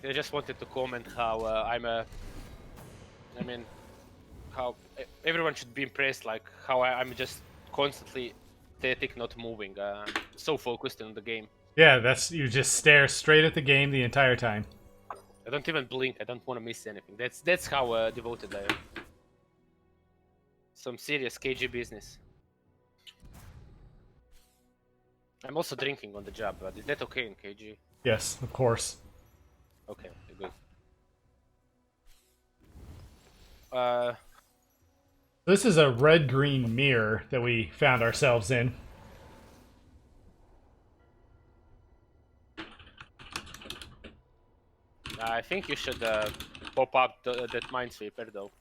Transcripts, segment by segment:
I just wanted to comment how I mean, how everyone should be impressed, like how I'm just constantly static, not moving. So focused on the game. Yeah, you just stare straight at the game the entire time. I don't even blink. I don't want to miss anything. That's how devoted I am. Some serious KG business. I'm also drinking on the job, but is that okay in KG? Yes, of course. Okay, good. This is a red-green mirror that we found ourselves in. I think you should pop up that Minesweeper though.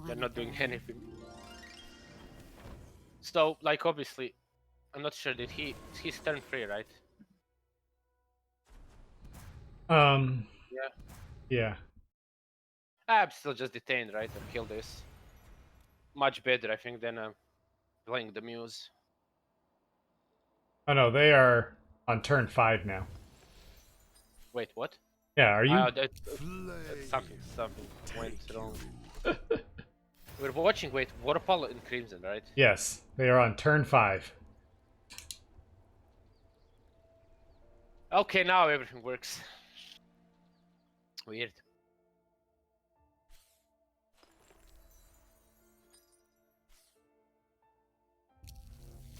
They're not doing anything. So, like, obviously, I'm not sure. Did he's turn 3, right? Yeah. Yeah. I'm still just detained, right? And kill this. Much better, I think, than playing the Muse. Oh no, they are on turn 5 now. Wait, what? Yeah, are you? Something went wrong. We're watching, wait, Vorpal and Crimson, right? Yes, they are on turn 5. Okay, now everything works. Weird.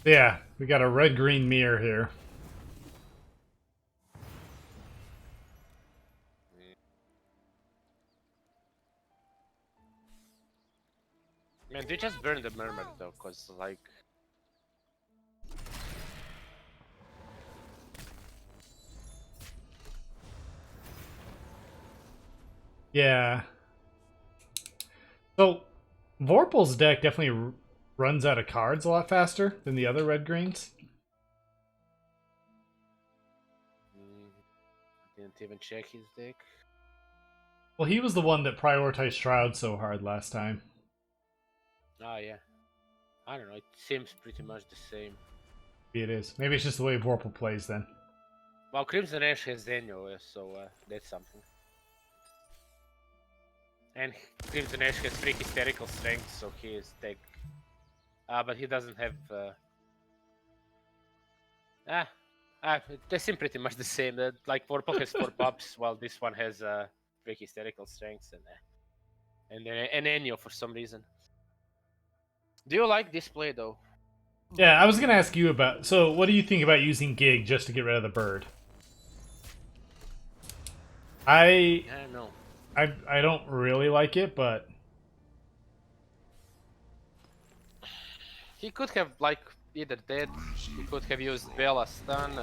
Yeah, we got a red-green mirror here. Man, they just burned the Murmur though, cause like... Yeah. So, Vorpal's deck definitely runs out of cards a lot faster than the other red-greens. Didn't even check his deck. Well, he was the one that prioritized Shroud so hard last time. Oh yeah. I don't know, it seems pretty much the same. Maybe it is. Maybe it's just the way Vorpal plays then. Well, CrimsonRash has Zenyo, so that's something. And CrimsonRash has 3 hysterical strength, so he is tech. But he doesn't have... they seem pretty much the same. Like, Vorpal has 4 buffs, while this one has 3 hysterical strengths and an Enyo for some reason. Do you like this play, though? Yeah, I was gonna ask you about... So, what do you think about using Gig just to get rid of the bird? I don't know. I don't really like it, but... He could have, like, either dead, he could have used Bella Stun,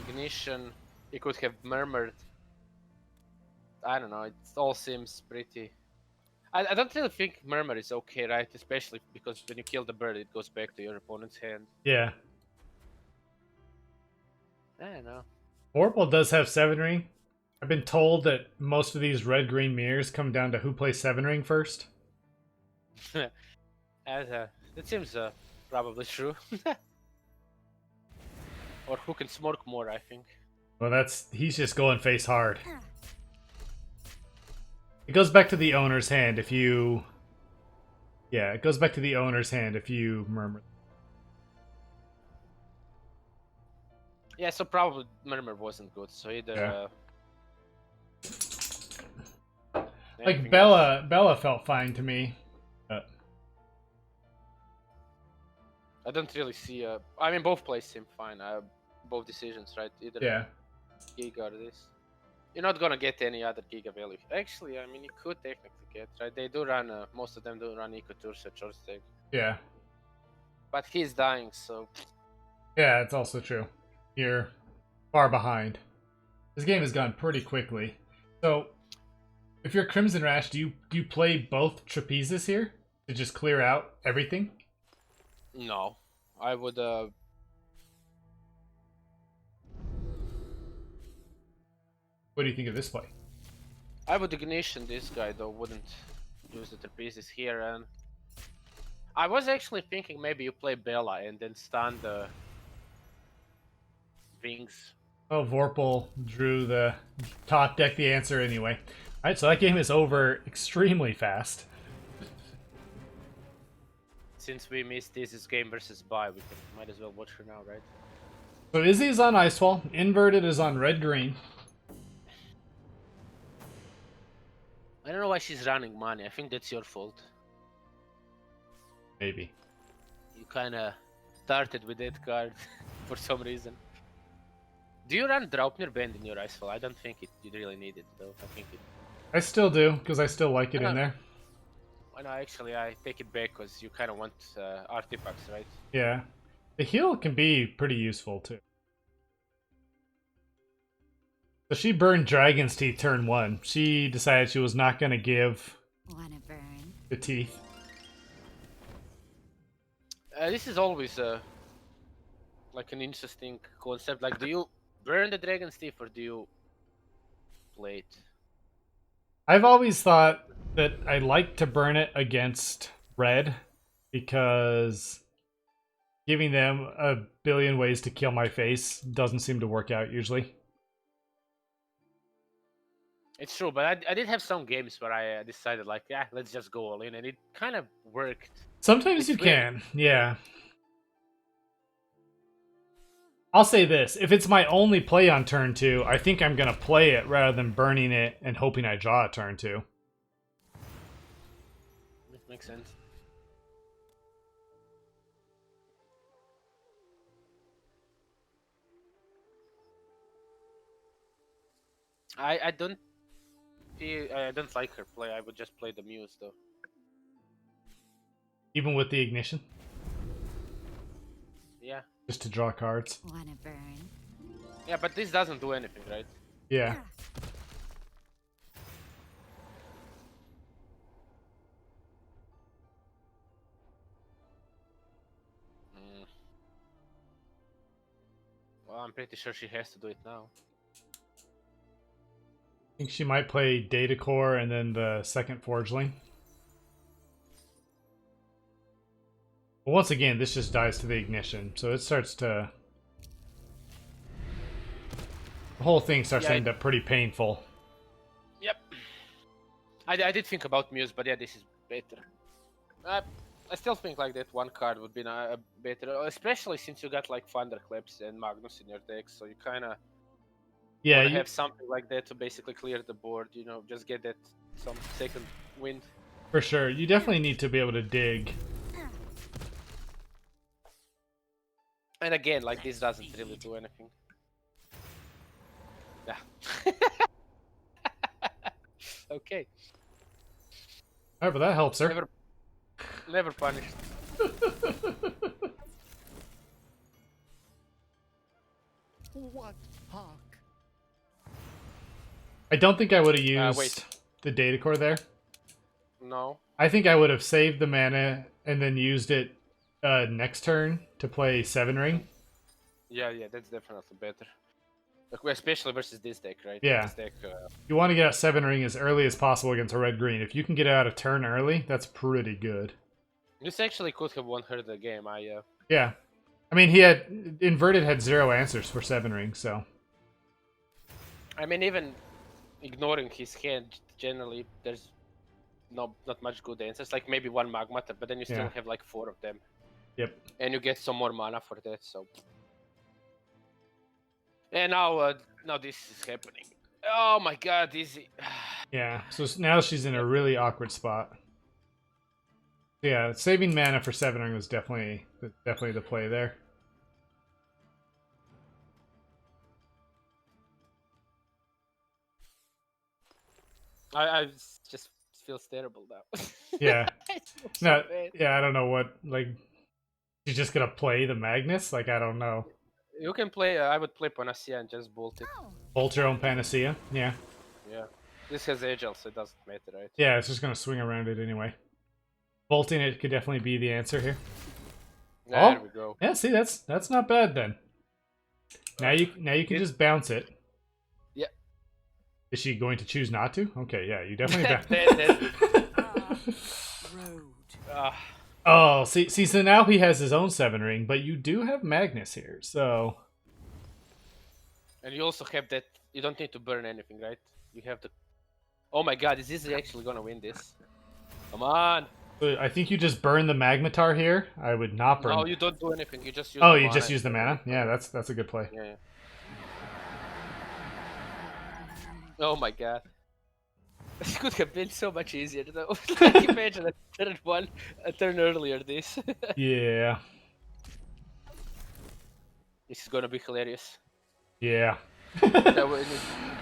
Ignition, he could have Murmured. I don't know, it all seems pretty... I don't really think Murmur is okay, right? Especially because when you kill the bird, it goes back to your opponent's hand. Yeah. I don't know. Vorpal does have 7 ring. I've been told that most of these red-green mirrors come down to who plays 7 ring first. That seems probably true. Or who can smoke more, I think. Well, he's just going face hard. It goes back to the owner's hand if you... Yeah, it goes back to the owner's hand if you murmur. Yeah, so probably Murmur wasn't good, so either... Like, Bella felt fine to me. But... I don't really see... I mean, both plays seem fine. Both decisions, right? Either Giga or this. You're not gonna get any other Giga value. Actually, I mean, you could technically get, right? They do run, most of them do run Eco Tours at short stake. Yeah. But he's dying, so... Yeah, it's also true. You're far behind. This game has gone pretty quickly. So, if you're CrimsonRash, do you play both trapezes here to just clear out everything? No. I would, What do you think of this play? I would Ignition this guy, though, wouldn't use the trapezes here, and... I was actually thinking maybe you play Bella and then stun the Wings Oh, Vorpal drew the top deck the answer anyway. Alright, so that game is over extremely fast. Since we missed this game versus Bye, we might as well watch her now, right? So Izzy's on Icewall, Inverted is on red-green. I don't know why she's running money. I think that's your fault. Maybe. You kinda started with that card for some reason. Do you run Draupnir Band in your Icefall? I don't think you really need it though. I think it. I still do, because I still like it in there. I know, actually, I take it back because you kind of want artifacts, right? Yeah. The heal can be pretty useful too. So she burned Dragon's Teeth turn 1. She decided she was not going to give the teeth. This is always like an interesting concept. Like, do you burn the Dragon's Teeth or do you play it? I've always thought that I like to burn it against red because giving them a billion ways to kill my face doesn't seem to work out usually. It's true, but I did have some games where I decided, like, yeah, let's just go all in, and it kind of worked. Sometimes you can, yeah. I'll say this, if it's my only play on turn 2, I think I'm going to play it rather than burning it and hoping I draw a turn 2. That makes sense. I don't like her play. I would just play the Muse though. Even with the ignition? Yeah. Just to draw cards. Wanna burn? Yeah, but this doesn't do anything, right? Yeah. Well, I'm pretty sure she has to do it now. I think she might play Data Core and then the second Forgeling. But once again, this just dies to the ignition, so it starts to... The whole thing starts to end up pretty painful. Yep. I did think about Muse, but yeah, this is better. I still think like that one card would be better, especially since you got like Thunderclaps and Magnus in your deck, so you kind of you have something like that to basically clear the board, you know, just get that some second wind. For sure, you definitely need to be able to dig. And again, like this doesn't really do anything. Yeah. Okay. Alright, but that helps her. Never punished. What hawk? I don't think I would have used the Data Core there. No. I think I would have saved the mana and then used it next turn to play 7 Ring. Yeah, that's definitely better. Especially versus this deck, right? Yeah. This deck, you want to get out 7 Ring as early as possible against a red-green. If you can get out a turn early, that's pretty good. This actually could have won her the game. Yeah. I mean, he had... Inverted had 0 answers for 7 Ring, so... I mean, even ignoring his hand, generally, there's not much good answers. Like, maybe one Magmata, but then you still have, like, 4 of them. Yep. And you get some more mana for that, so... And now this is happening. Oh my god, Izzy. Yeah, so now she's in a really awkward spot. Yeah, saving mana for 7 Ring was definitely the play there. I just feels terrible now. Yeah. No, yeah, I don't know what, like, she's just gonna play the Magnus? Like, I don't know. You can play, I would play Panacea and just bolt it. Bolt your own Panacea, yeah. Yeah. This has Agile, so it doesn't matter, right? Yeah, it's just gonna swing around it anyway. Bolting it could definitely be the answer here. There we go. Yeah, see, that's not bad then. Now you can just bounce it. Yeah. Is she going to choose not to? Okay, yeah, you definitely Oh, see, so now he has his own 7 Ring, but you do have Magnus here, so... And you also have that. You don't need to burn anything, right? You have the. Oh my God! Is Izzy actually gonna win this? Come on! I think you just burn the Magmatar here. I would not burn. No, you don't do anything. You just use Oh, the you mana. just use the mana? Yeah, that's a good play. Yeah. Oh my God! This could have been so much easier though. Like imagine a turn earlier. This. Yeah. This is gonna be hilarious. Yeah. That way-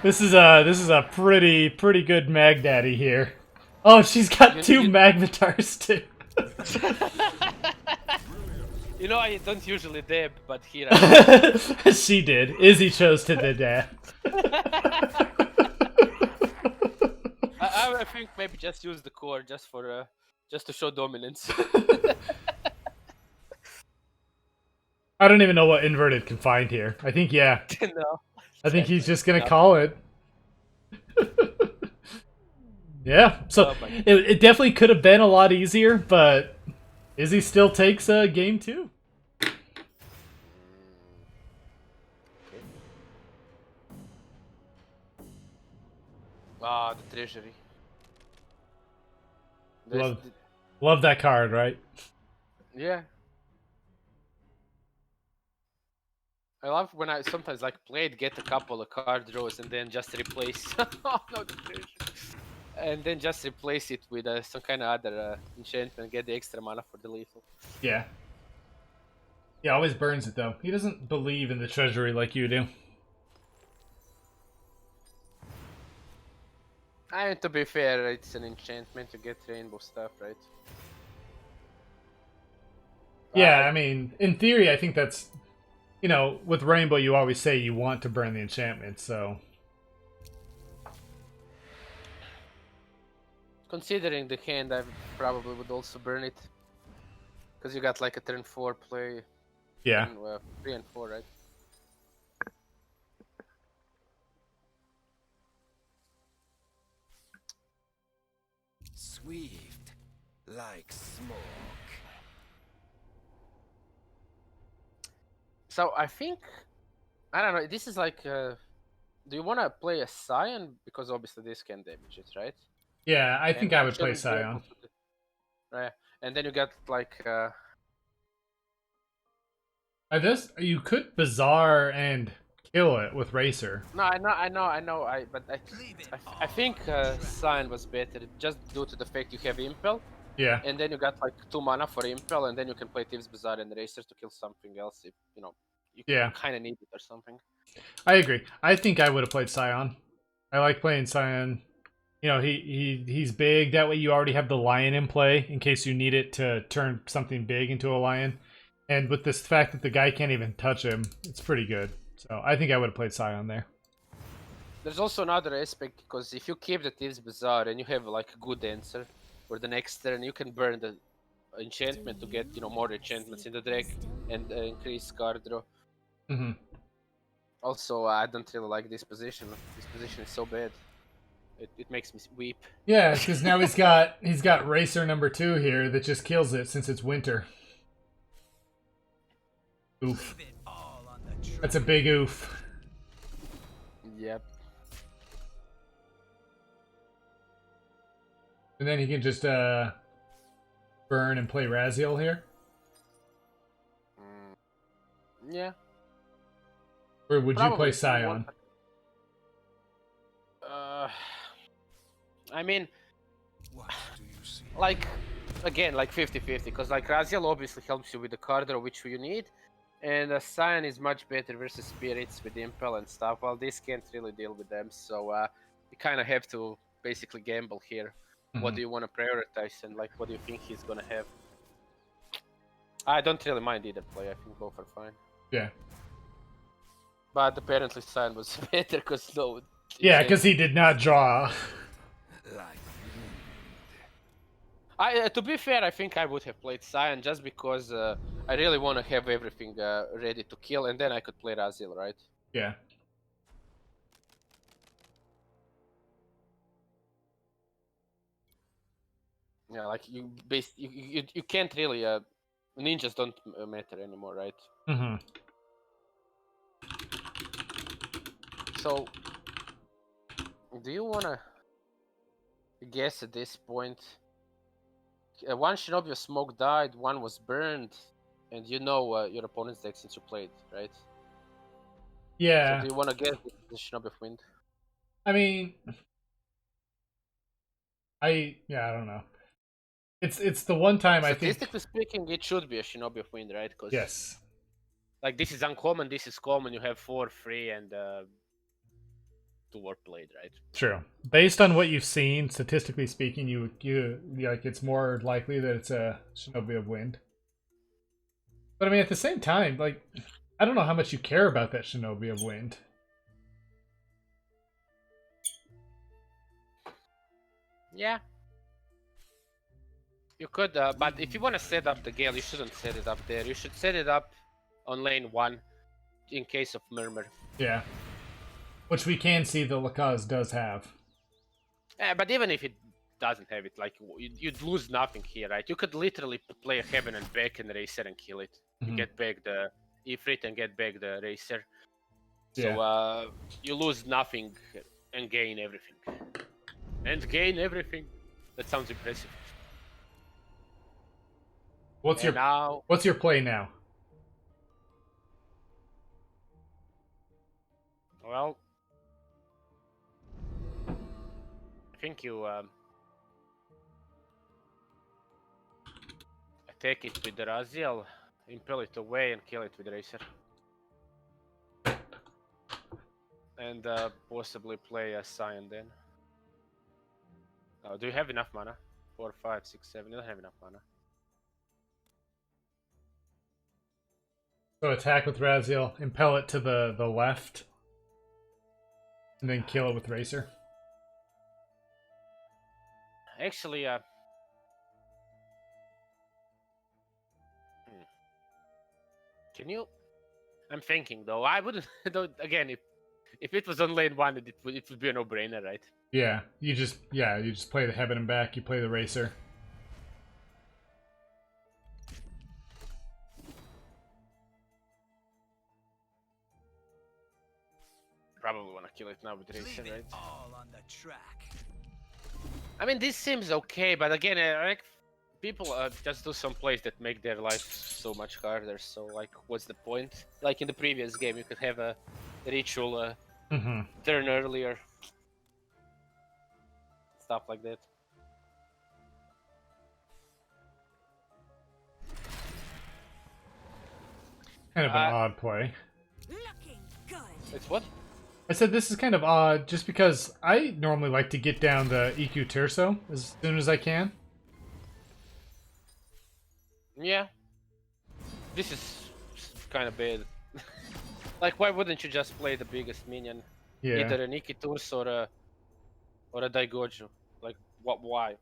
This is a pretty good Mag Daddy here. Oh, she's got two Magmatars too. You know, I don't usually dab, but here I She did. Izzy chose to the dab. I think maybe just use the core just for just to show dominance. I don't even know what inverted can find here. I think yeah. No. I think he's just gonna No. call it. Yeah. So Oh my- it definitely could have been a lot easier, but Izzy still takes game 2. Ah, the treasury. Love that card, right? Yeah. I love when I sometimes like play it, get a couple of card draws, and then just replace. Oh no, the treasury. And then just replace it with some kind of other enchantment, get the extra mana for the lethal. Yeah. He always burns it though. He doesn't believe in the treasury like you do. I mean, to be fair, it's an enchantment to get rainbow stuff, right? Yeah, I mean, in theory, I think that's, you know, with Rainbow, you always say you want to burn the enchantment, so. Considering the hand, I probably would also burn it. Because you got like a turn 4 play. Yeah. 3 and 4, right? Swift, like smoke. So I think, I don't know, this is like, do you want to play a Scion? Because obviously this can damage it, right? Yeah, I think And I would play shouldn't be able Scion. to- Right, and then you got like, You could Bazaar and kill it with Racer. no, but I think Scion was better just due to the fact you have Impel. Yeah. And then you got like 2 mana for Impel, and then you can play Thieves Bazaar and Racer to kill something else if, you know, you Yeah. kind of need it or something. I agree. I think I would have played Scion. I like playing Scion. You know, he's big. That way you already have the Lion in play in case you need it to turn something big into a Lion. And with this fact that the guy can't even touch him, it's pretty good. So I think I would have played Scion there. There's also another aspect, because if you keep the Thieves Bazaar and you have like a good answer for the next turn, you can burn the enchantment to get, you know, more enchantments in the deck and increase card draw. Mm-hmm. Also, I don't really like this position. This position is so bad. It makes me weep. Yeah, because now he's got Racer number 2 here that just kills it since it's winter. Oof. That's a big oof. Yep. And then he can just burn and play Raziel here. Yeah. Or would you Probably play if you Scion? want- I mean, What do you see? like, again, like 50-50, because like Raziel obviously helps you with the card draw, which you need, and Scion is much better versus Spirits with Impel and stuff, while this can't really deal with them, so you kind of have to basically gamble here. What do you want to prioritize, and like what do you think he's gonna have? I don't really mind either play, I think both are fine. Yeah. But apparently Scion was better, because no... Yeah, because he did not draw. Like to be fair, I think I would have played Scion just because I really want to have everything ready to kill, and then I could play Raziel, right? Yeah. Yeah, like you can't really ninjas don't matter anymore, right? Mm-hmm. So, do you wanna guess at this point? One Shinobi of Smoke died, one was burned, and you know your opponent's deck since you played, right? Yeah. So do you wanna guess the Shinobi of Wind? I mean, I don't know. It's the one time I think. Statistically speaking, it should be a Shinobi of Wind, right? Because Yes. like this is uncommon, this is common. You have 4 free and 2 were played, right? True. Based on what you've seen, statistically speaking, you like it's more likely that it's a Shinobi of Wind. But I mean, at the same time, like I don't know how much you care about that Shinobi of Wind. Yeah. You could, but if you want to set up the Gale, you shouldn't set it up there. You should set it up on lane 1 in case of Murmur. Yeah. Which we can see the Lakaz does have. But even if it doesn't have it, like you'd lose nothing here, right? You could literally play a Heaven and back and Racer and kill it. You get back the Ifrit and get back the Racer. So you lose nothing and gain everything. And gain everything. That sounds impressive. What's your play now? Well, I think you take it with the Raziel, impel it away, and kill it with Racer. And possibly a Scion then. Do you have enough mana? 4, 5, 6, 7. You don't have enough mana. So attack with Raziel, impel it to the left, and then kill it with Racer. Actually, can you? I'm thinking though. I wouldn't. Again, if it was on lane 1, it would be a no-brainer, right? Yeah, you just play the Heaven and back. You play the Racer. Probably want to kill it now with Racer, right? All on the track. I mean, this seems okay, but again, like people just do some plays that make their life so much harder. So, like, what's the point? Like in the previous game, you could have a ritual turn earlier, stuff like that. Kind of an odd play. Looking good. It's what? I said this is kind of odd just because I normally like to get down the EQ Terso as soon as I can. Yeah. This is kind of bad. Like, why wouldn't you just play the biggest minion? Yeah. Either an Ikiturs or a Daigoju. Like, what? Why?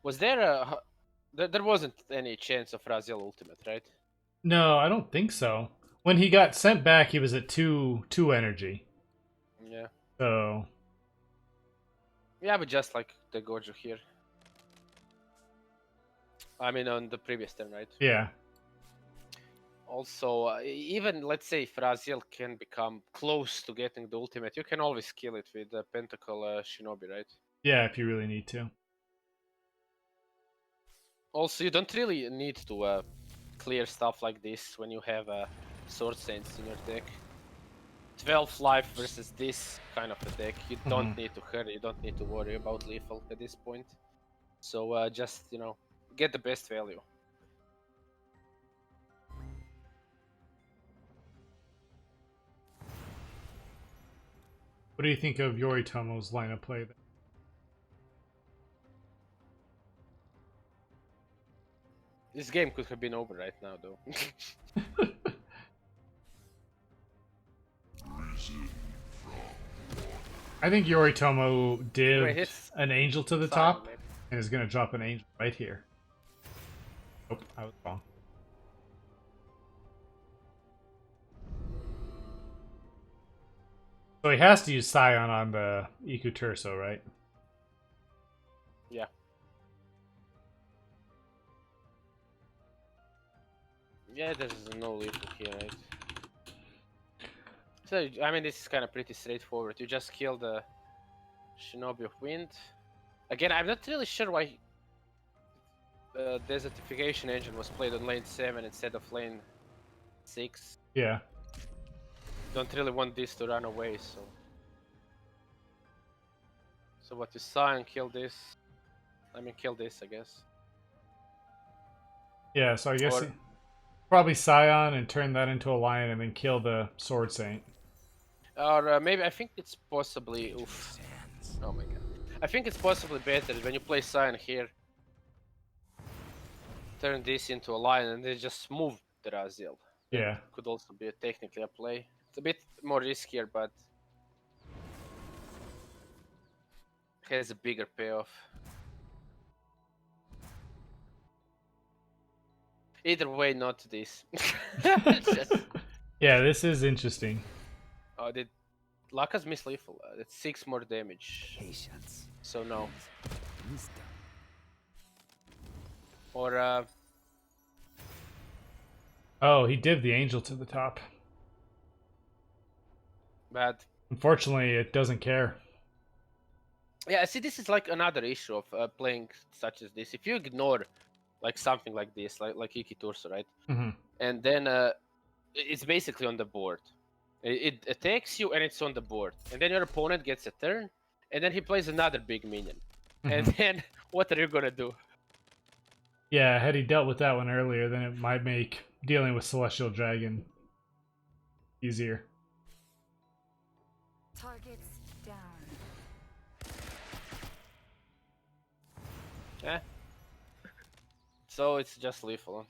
Was there a? There wasn't any chance of Raziel ultimate, right? No, I don't think so. When he got sent back, he was at two energy. Yeah. So. Yeah, but just like the Gojo here. I mean, on the previous turn, right? Yeah. Also, even let's say if Raziel can become close to getting the ultimate, you can always kill it with the Pentacle Shinobi, right? Yeah, if you really need to. Also, you don't really need to clear stuff like this when you have Sword Saints in your deck. 12 life versus this kind of a deck. You don't need to hurry, you don't need to worry about lethal at this point. So just, you know, get the best value. What do you think of Yoritomo's line of play? This game could have been over right now, though. I think Yoritomo did Wait, hits an angel to the Simon, top maybe. and is going to drop an angel right here. Oh, I was wrong. So he has to use Scion on the Iku Turso, right? Yeah. Yeah, there's no lethal here, right? So, I mean, this is kind of pretty straightforward. You just kill the Shinobi of Wind. Again, I'm not really sure why the desertification engine was played on lane 7 instead of lane 6. Yeah. Don't really want this to run away, so... So what you saw and kill this... I mean, kill this, I guess. Yeah, so I guess Or- probably Scion and turn that into a lion and then kill the Sword Saint. Or maybe, I think it's possibly... Oof. Oh my god. I think it's possibly better when you play Scion here. Turn this into a lion and then just move the Raziel. Yeah. Could also be technically a play. It's a bit more riskier, but... has a bigger payoff. Either way, not this. Just- Yeah, this is interesting. Oh, did Lakaz miss lethal? That's 6 more damage. Patience. So no. Wisdom. Or Oh, he dived the angel to the top. bad. Unfortunately, it doesn't care. Yeah, see, this is like another issue of playing such as this. If you ignore like something like this, like Iki Turso, right? Hmm. And then it's basically on the board. It attacks you and it's on the board. And then your opponent gets a turn, and then he plays another big minion. And then what are you gonna do? Yeah, had he dealt with that one earlier, then it might make dealing with Celestial Dragon easier. Targets down. Yeah. So it's just lethal.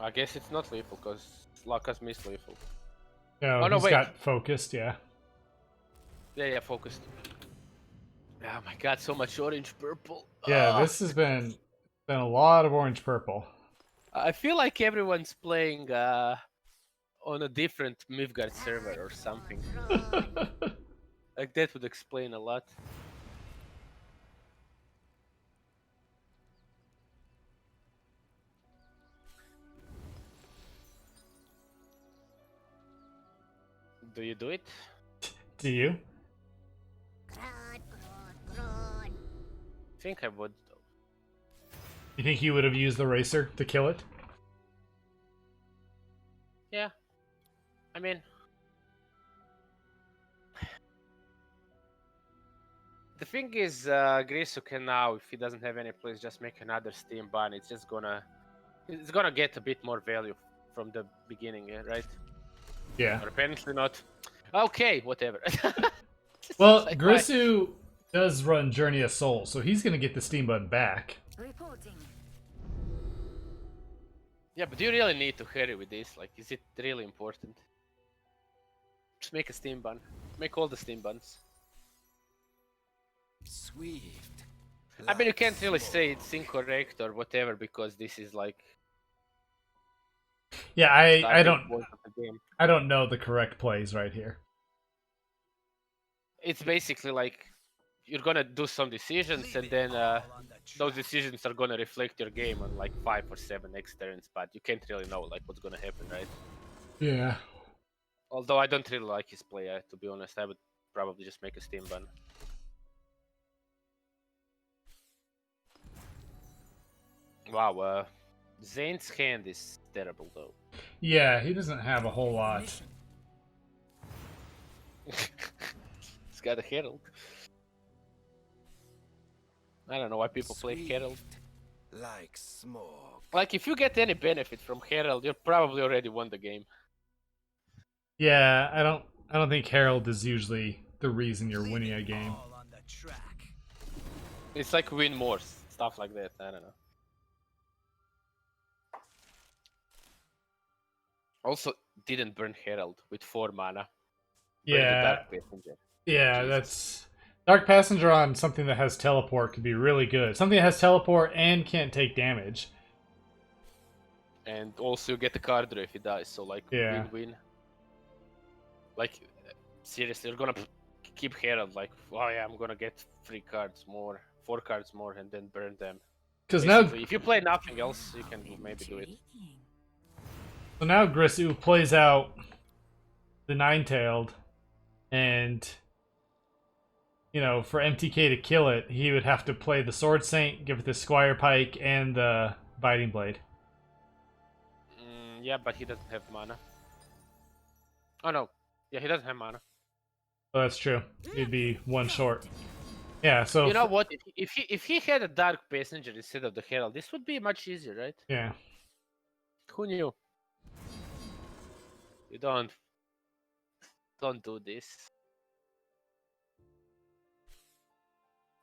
I guess it's not lethal because Lakaz missed lethal. No, Oh, no, he's wait. got focused, yeah. Yeah, focused. Oh my god, so much orange purple. Yeah, Ah. this has been a lot of orange purple. I feel like everyone's playing on a different Mythgard server or something. Like that would explain a lot. Do you do it? Do you? I think I would though. You think you would have used the racer to kill it? Yeah. I mean... The thing is, Grizu can now, if he doesn't have any place, just make another Steam ban. It's just gonna... It's gonna get a bit more value from the beginning, yeah, right? Yeah. Or apparently not. Okay, whatever. Well, Like, Grizu does run Journey of Soul, so he's going to get the Steam button back. Reporting. Yeah, but do you really need to hurry with this? Like, is it really important? Just make a Steam ban. Make all the Steam bans. Swift. I mean, you like can't really smoke. say it's incorrect or whatever because this is like... Yeah, I starting don't point of the game. I don't know the correct plays right here. It's basically like you're gonna do some decisions and then those decisions are gonna reflect your game on like 5 or 7 next turns, but you can't really know like what's gonna happen, right? Yeah. Although I don't really like his play, to be honest. I would probably just make a Steam ban. Wow, Zane's hand is terrible though. Yeah, he doesn't have a whole lot. He's got a Herald. I don't know why people play Herald. Swift like smoke. Like, if you get any benefit from Herald, you probably already won the game. Yeah, I don't think Herald is usually the reason you're winning a game. All on the track. It's like win more, stuff like that. I don't know. Also, didn't burn Herald with 4 mana. Burn the Yeah, Dark Passenger. yeah, Jesus. that's Dark Passenger on something that has teleport could be really good. Something that has teleport and can't take damage. And also you get the card draw if he dies, so like Yeah. win-win. Like, seriously, you're gonna keep Herald like, oh yeah, I'm gonna get 3 cards more, 4 cards more, and then burn them. Because now, Basically, if you play nothing else, you can maybe do it. so now Grizu plays out the Nine-Tailed, and you know, for MTK to kill it, he would have to play the Sword Saint, give it the Squire Pike, and the Biting Blade. Yeah, but he doesn't have mana. Oh no, yeah, he doesn't have mana. Oh, that's true. He'd be one short. Yeah, so You know what? If he had a Dark Passenger instead of the Herald, this would be much easier, right? yeah. Who knew? You don't do this.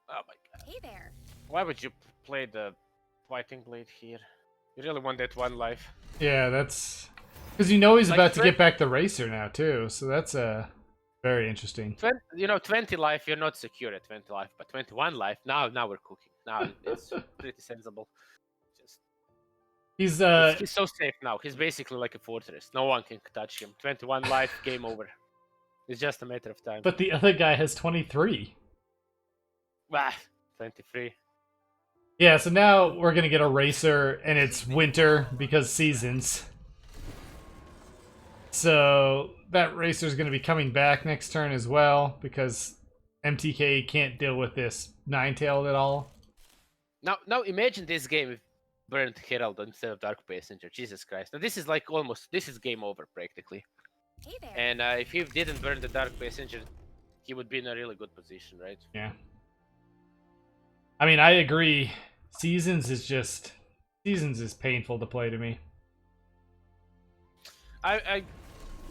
Oh my god. Hey there. Why would you play the Fighting Blade here? You really want that 1 life? Yeah, that's because you know he's Like, about to get back the Racer now too, so that's very interesting. 20 life, you're not secure at 20 life, but 21 life, now we're cooking. Now it's pretty sensible. Just He's he's so safe now. He's basically like a fortress. No one can touch him. 21 life, game over. It's just a matter of time. but the other guy has 23. Ah, 23. Yeah, so now we're gonna get a Racer, and it's winter because seasons. So that Racer's gonna be coming back next turn as well because MTK can't deal with this Nine-Tailed at all. Now imagine this game if burned Herald instead of Dark Passenger. Jesus Christ. Now this is like this is game over practically. Hey there. And if he didn't burn the Dark Passenger, he would be in a really good position, right? Yeah. I mean, I agree. Seasons is painful to play to me. I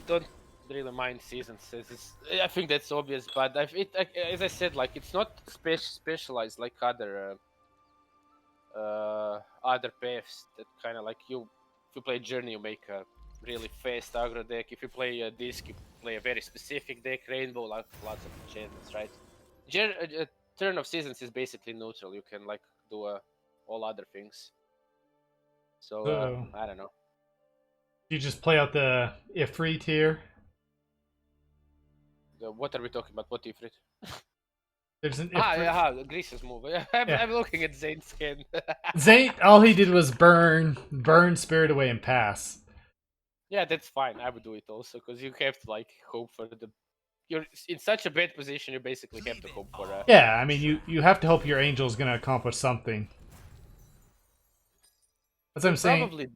don't really mind seasons. I think that's obvious, but as I said, like it's not specialized like other paths that kind of like you. If you play Journey, you make a really fast aggro deck. If you play a Disc, you play a very specific deck. Rainbow, like lots of enchantments, right? Turn of Seasons is basically neutral. You can like do all other things. So I don't know. You just play out the Ifrit here. What are we talking about? What Ifrit? There's an Ifrit. Grizu's move. I'm looking at Zane's skin. Zane, all he did was burn Spirit away and pass. Yeah, that's fine. I would do it also because you have to like hope for the. You're in such a bad position. You basically have to hope for. Yeah, I mean you have to hope your Angel's gonna accomplish something. That's what I'm saying. Probably.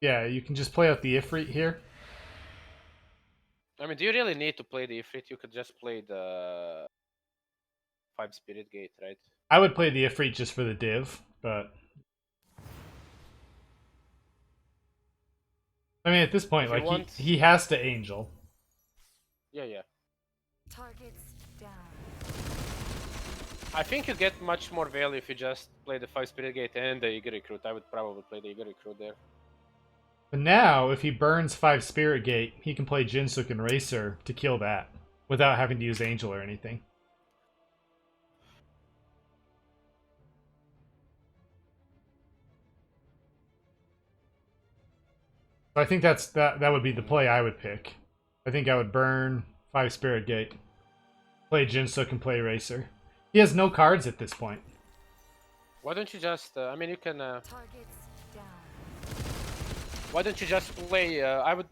Yeah, you can just play out the Ifrit here. I mean, do you really need to play the Ifrit? You could just play the 5 Spirit Gate, right? I would play the Ifrit just for the div, but I mean at this point, like he has to Angel. Yeah. Targets down. I think you get much more value if you just play the 5 Spirit Gate and the Eager Recruit. I would probably play the Eager Recruit there. But now, if he burns 5 Spirit Gate, he can play Jinsuk and Racer to kill that without having to use Angel or anything. So I think that would be the play I would pick. I think I would burn 5 Spirit Gate, play Jinsuk and play Racer. He has no cards at this point. Why don't you just? I mean, you can. Targets down. Why don't you just play? I would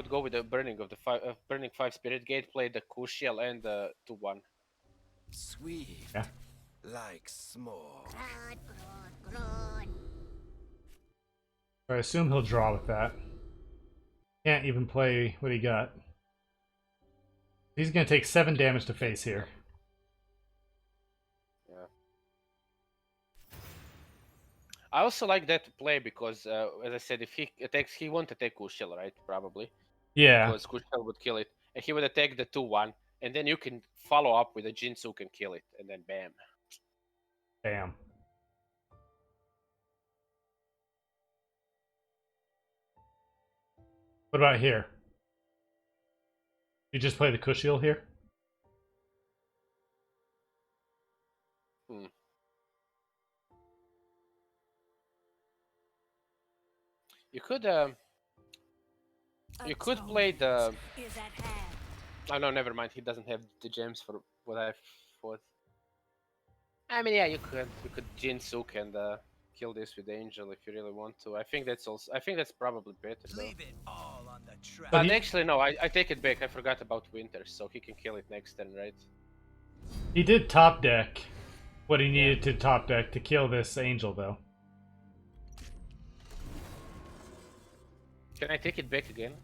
go with the burning of the burning 5 Spirit Gate. Play the Kushiel and the 2/1. Swift. Yeah. Like smoke. So I assume he'll draw with that. Can't even play what he got. He's gonna take 7 damage to face here. Yeah. I also like that to play because, as I said, if he attacks, he won't attack Kushiel, right? Probably. Yeah. Because Kushiel would kill it, and he would attack the 2/1, and then you can follow up with a Jinsuk and kill it, and then bam. Bam. What about here? You just play the Kushiel here? You could play the. Oh no, never mind. He doesn't have the gems for what I thought. I mean, yeah, you could Jin Sook and kill this with Angel if you really want to. I think that's also. I think that's probably better though. Leave it all on the track. But But he- actually, no. I take it back. I forgot about Winter, so he can kill it next turn, right? He did top deck what he needed to top deck to kill this Angel, though. Can I take it back again?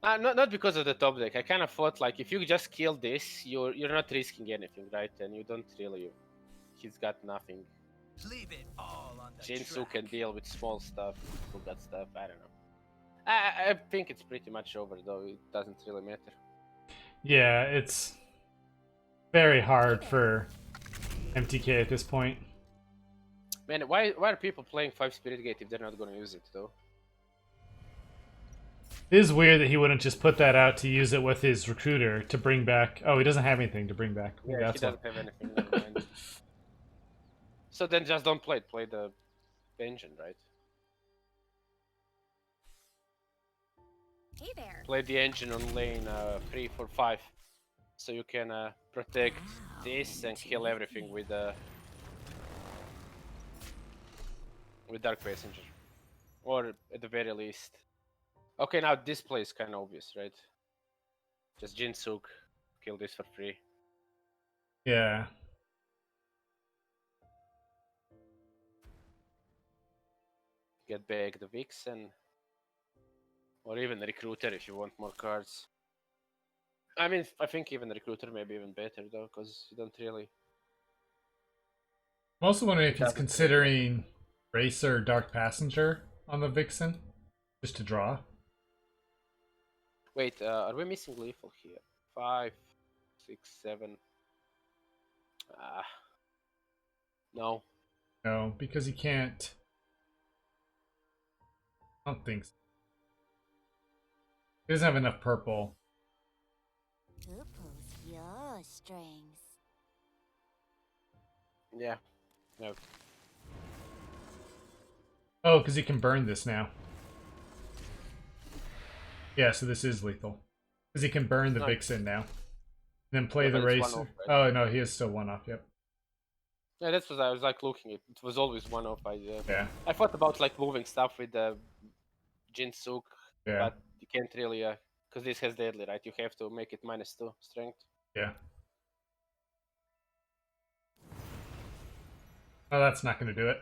Not because of the top deck. I kind of thought like if you just kill this, you're not risking anything, right? And you don't really. He's got nothing. Leave it all on the Jinsu track. can deal with small stuff, with that stuff. I don't know. I think it's pretty much over though. It doesn't really matter. Yeah, it's very hard for MTK at this point. Man, why are people playing 5 Spirit Gate if they're not going to use it though? It is weird that he wouldn't just put that out to use it with his recruiter to bring back. Oh, he doesn't have anything to bring back. Yeah, That's he doesn't have anything. Never mind. So then just don't play it. Play the engine, right? Hey there. Play the engine on lane 3, 4, 5, so you can protect this and kill everything with Dark Passenger, or at the very least. Okay, now this play is kind of obvious, right? Just Jinsuk, kill this for free. Yeah. Get back the Vixen, or even the Recruiter if you want more cards. I mean, I think even the Recruiter may be even better though, because you don't really. I'm also wondering if he's considering Racer or Dark Passenger on the Vixen, just to draw. Wait, are we missing lethal here? 5, 6, 7. No. No, because he can't. I don't think so. He doesn't have enough purple. Who pulls your strings? Yeah. No. Oh, because he can burn this now. Yeah, so this is lethal. Because he can burn the Nice. Vixen now. And then play Yeah, the but it's Racer. one off, right? Oh, no, he is still one off, yep. Yeah, that's what I was like looking at. It was always one off. Yeah, I thought about like moving stuff with Jinsuk, yeah, but you can't really, because this has deadly, right? You have to make it -2 strength. yeah. Oh, that's not going to do it.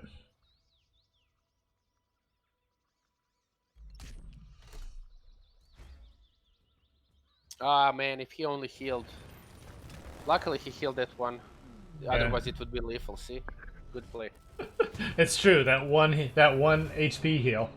Ah, man, if he only healed. Luckily, he healed that one. Yeah. Otherwise, it would be lethal. See, good play. It's true, that one HP heal.